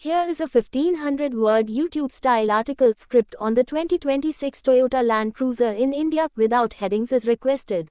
Here is a 1500-word YouTube-style article script on the 2026 Toyota Land Cruiser in India without headings as requested.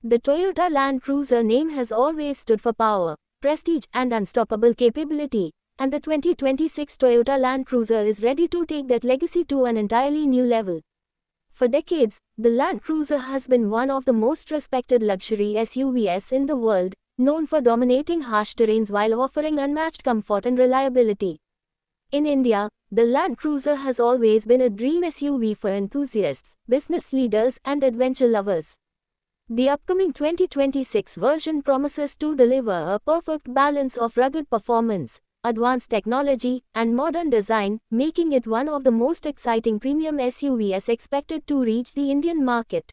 The Toyota Land Cruiser name has always stood for power, prestige, and unstoppable capability, and the 2026 Toyota Land Cruiser is ready to take that legacy to an entirely new level. For decades, the Land Cruiser has been one of the most respected luxury SUVs in the world, known for dominating harsh terrains while offering unmatched comfort and reliability. In India, the Land Cruiser has always been a dream SUV for enthusiasts, business leaders, and adventure lovers. The upcoming 2026 version promises to deliver a perfect balance of rugged performance, advanced technology, and modern design, making it one of the most exciting premium SUVs expected to reach the Indian market.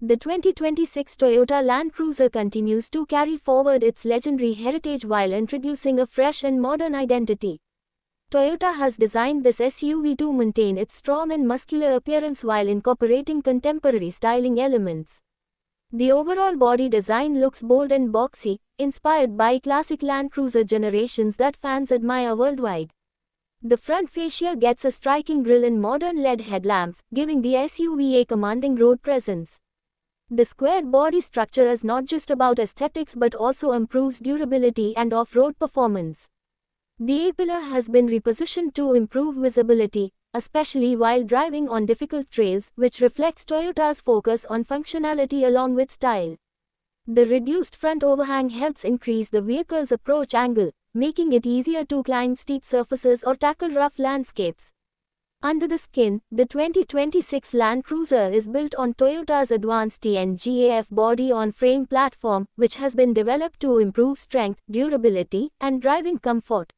The 2026 Toyota Land Cruiser continues to carry forward its legendary heritage while introducing a fresh and modern identity. Toyota has designed this SUV to maintain its strong and muscular appearance while incorporating contemporary styling elements. The overall body design looks bold and boxy, inspired by classic Land Cruiser generations that fans admire worldwide. The front fascia gets a striking grille and modern LED headlamps, giving the SUV a commanding road presence. The squared body structure is not just about aesthetics but also improves durability and off-road performance. The A-pillar has been repositioned to improve visibility, especially while driving on difficult trails, which reflects Toyota's focus on functionality along with style. The reduced front overhang helps increase the vehicle's approach angle, making it easier to climb steep surfaces or tackle rough landscapes. Under the skin, the 2026 Land Cruiser is built on Toyota's advanced TNGA body-on-frame platform, which has been developed to improve strength, durability, and driving comfort.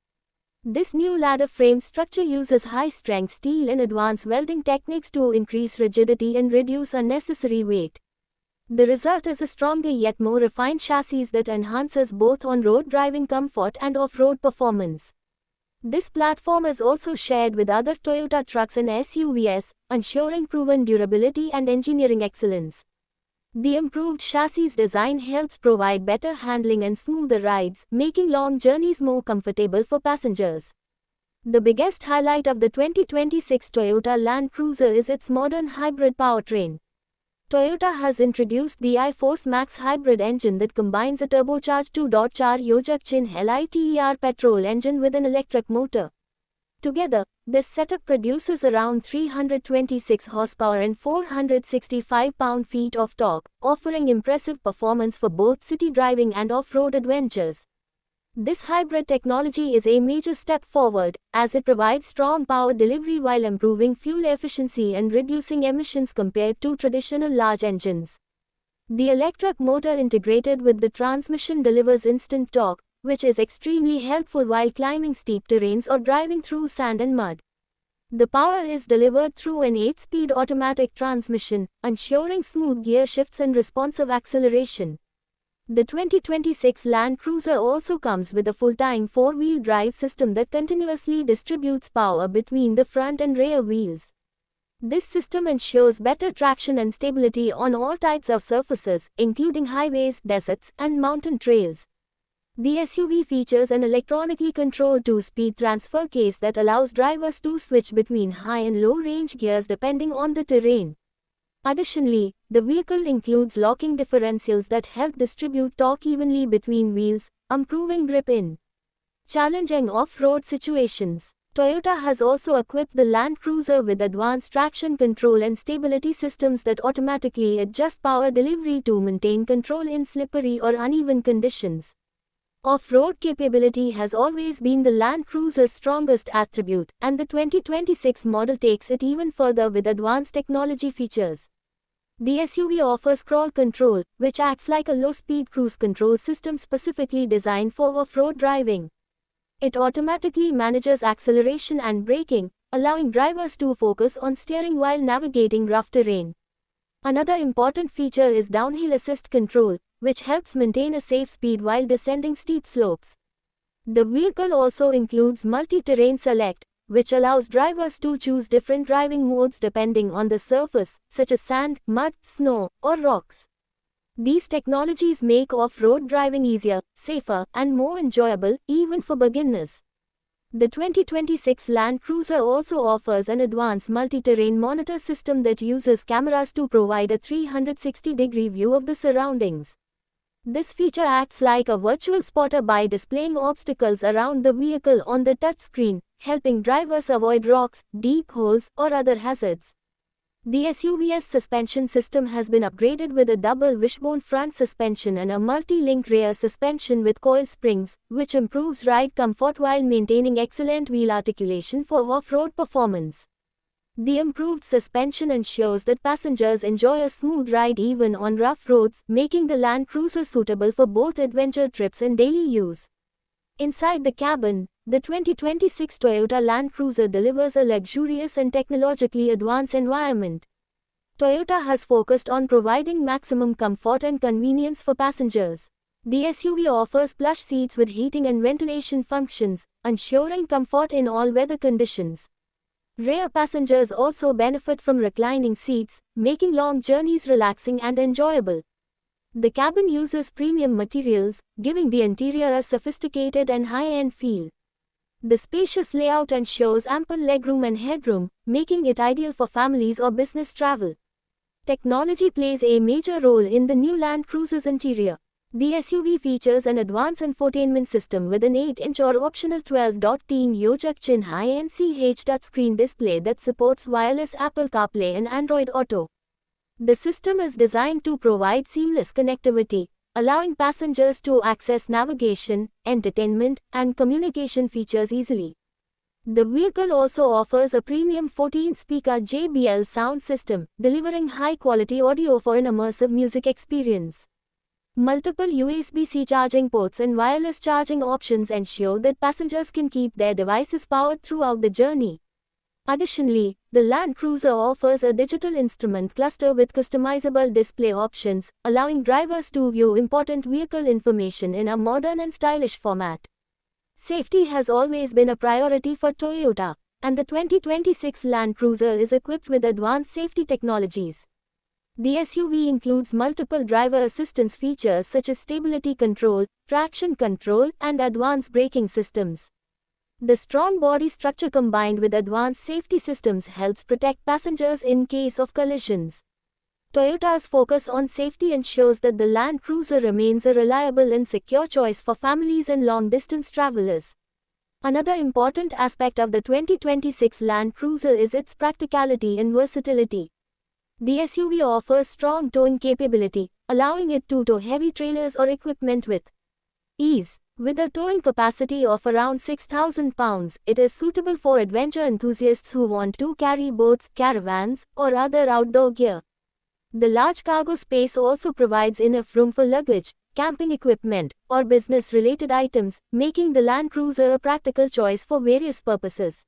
This new ladder frame structure uses high-strength steel and advanced welding techniques to increase rigidity and reduce unnecessary weight. The result is a stronger yet more refined chassis that enhances both on-road driving comfort and off-road performance. This platform is also shared with other Toyota trucks and SUVs, ensuring proven durability and engineering excellence. The improved chassis design helps provide better handling and smoother rides, making long journeys more comfortable for passengers. The biggest highlight of the 2026 Toyota Land Cruiser is its modern hybrid powertrain. Toyota has introduced the iForce Max hybrid engine that combines a turbocharged 2.4 Yojakchin LITER petrol engine with an electric motor. Together, this setup produces around 326 horsepower and 465 pound-feet of torque, offering impressive performance for both city driving and off-road adventures. This hybrid technology is a major step forward, as it provides strong power delivery while improving fuel efficiency and reducing emissions compared to traditional large engines. The electric motor integrated with the transmission delivers instant torque, which is extremely helpful while climbing steep terrains or driving through sand and mud. The power is delivered through an 8-speed automatic transmission, ensuring smooth gear shifts and responsive acceleration. The 2026 Land Cruiser also comes with a full-time 4-wheel drive system that continuously distributes power between the front and rear wheels. This system ensures better traction and stability on all types of surfaces, including highways, deserts, and mountain trails. The SUV features an electronically controlled 2-speed transfer case that allows drivers to switch between high and low-range gears depending on the terrain. Additionally, the vehicle includes locking differentials that help distribute torque evenly between wheels, improving grip in challenging off-road situations. Toyota has also equipped the Land Cruiser with advanced traction control and stability systems that automatically adjust power delivery to maintain control in slippery or uneven conditions. Off-road capability has always been the Land Cruiser's strongest attribute, and the 2026 model takes it even further with advanced technology features. The SUV offers crawl control, which acts like a low-speed cruise control system specifically designed for off-road driving. It automatically manages acceleration and braking, allowing drivers to focus on steering while navigating rough terrain. Another important feature is downhill assist control, which helps maintain a safe speed while descending steep slopes. The vehicle also includes multi-terrain select, which allows drivers to choose different driving modes depending on the surface, such as sand, mud, snow, or rocks. These technologies make off-road driving easier, safer, and more enjoyable, even for beginners. The 2026 Land Cruiser also offers an advanced multi-terrain monitor system that uses cameras to provide a 360-degree view of the surroundings. This feature acts like a virtual spotter by displaying obstacles around the vehicle on the touchscreen, helping drivers avoid rocks, deep holes, or other hazards. The SUV's suspension system has been upgraded with a double wishbone front suspension and a multi-link rear suspension with coil springs, which improves ride comfort while maintaining excellent wheel articulation for off-road performance. The improved suspension ensures that passengers enjoy a smooth ride even on rough roads, making the Land Cruiser suitable for both adventure trips and daily use. Inside the cabin, the 2026 Toyota Land Cruiser delivers a luxurious and technologically advanced environment. Toyota has focused on providing maximum comfort and convenience for passengers. The SUV offers plush seats with heating and ventilation functions, ensuring comfort in all weather conditions. Rear passengers also benefit from reclining seats, making long journeys relaxing and enjoyable. The cabin uses premium materials, giving the interior a sophisticated and high-end feel. The spacious layout ensures ample legroom and headroom, making it ideal for families or business travel. Technology plays a major role in the new Land Cruiser's interior. The SUV features an advanced infotainment system with an 8-inch or optional 12.3-inch high-end CH touchscreen display that supports wireless Apple CarPlay and Android Auto. The system is designed to provide seamless connectivity, allowing passengers to access navigation, entertainment, and communication features easily. The vehicle also offers a premium 14-speaker JBL sound system, delivering high-quality audio for an immersive music experience. Multiple USB-C charging ports and wireless charging options ensure that passengers can keep their devices powered throughout the journey. Additionally, the Land Cruiser offers a digital instrument cluster with customizable display options, allowing drivers to view important vehicle information in a modern and stylish format. Safety has always been a priority for Toyota, and the 2026 Land Cruiser is equipped with advanced safety technologies. The SUV includes multiple driver assistance features such as stability control, traction control, and advanced braking systems. The strong body structure combined with advanced safety systems helps protect passengers in case of collisions. Toyota's focus on safety ensures that the Land Cruiser remains a reliable and secure choice for families and long-distance travelers. Another important aspect of the 2026 Land Cruiser is its practicality and versatility. The SUV offers strong towing capability, allowing it to tow heavy trailers or equipment with ease. With a towing capacity of around 6,000 pounds, it is suitable for adventure enthusiasts who want to carry boats, caravans, or other outdoor gear. The large cargo space also provides enough room for luggage, camping equipment, or business-related items, making the Land Cruiser a practical choice for various purposes.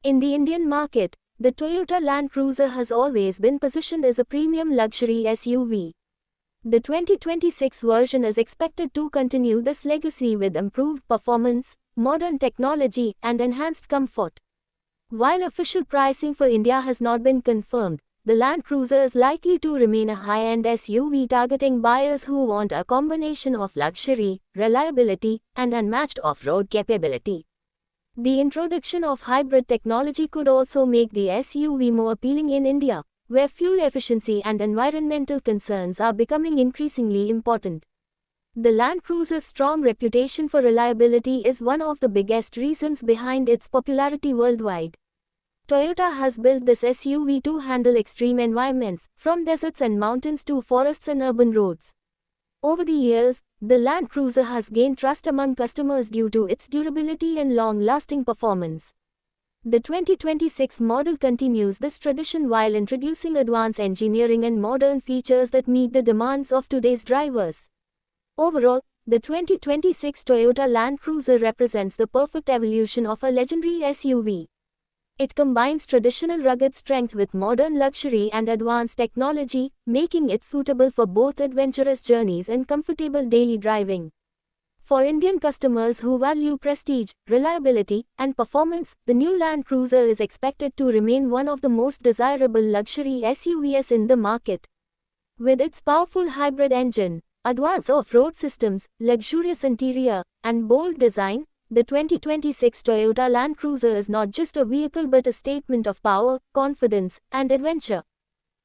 In the Indian market, the Toyota Land Cruiser has always been positioned as a premium luxury SUV. The 2026 version is expected to continue this legacy with improved performance, modern technology, and enhanced comfort. While official pricing for India has not been confirmed, the Land Cruiser is likely to remain a high-end SUV targeting buyers who want a combination of luxury, reliability, and unmatched off-road capability. The introduction of hybrid technology could also make the SUV more appealing in India, where fuel efficiency and environmental concerns are becoming increasingly important. The Land Cruiser's strong reputation for reliability is one of the biggest reasons behind its popularity worldwide. Toyota has built this SUV to handle extreme environments, from deserts and mountains to forests and urban roads. Over the years, the Land Cruiser has gained trust among customers due to its durability and long-lasting performance. The 2026 model continues this tradition while introducing advanced engineering and modern features that meet the demands of today's drivers. Overall, the 2026 Toyota Land Cruiser represents the perfect evolution of a legendary SUV. It combines traditional rugged strength with modern luxury and advanced technology, making it suitable for both adventurous journeys and comfortable daily driving. For Indian customers who value prestige, reliability, and performance, the new Land Cruiser is expected to remain one of the most desirable luxury SUVs in the market. With its powerful hybrid engine, advanced off-road systems, luxurious interior, and bold design, The 2026 Toyota Land Cruiser is not just a vehicle but a statement of power, confidence, and adventure.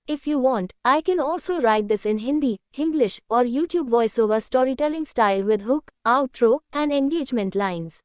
If you want, I can also write this in Hindi, English, or YouTube voiceover storytelling style with hook, outro, and engagement lines.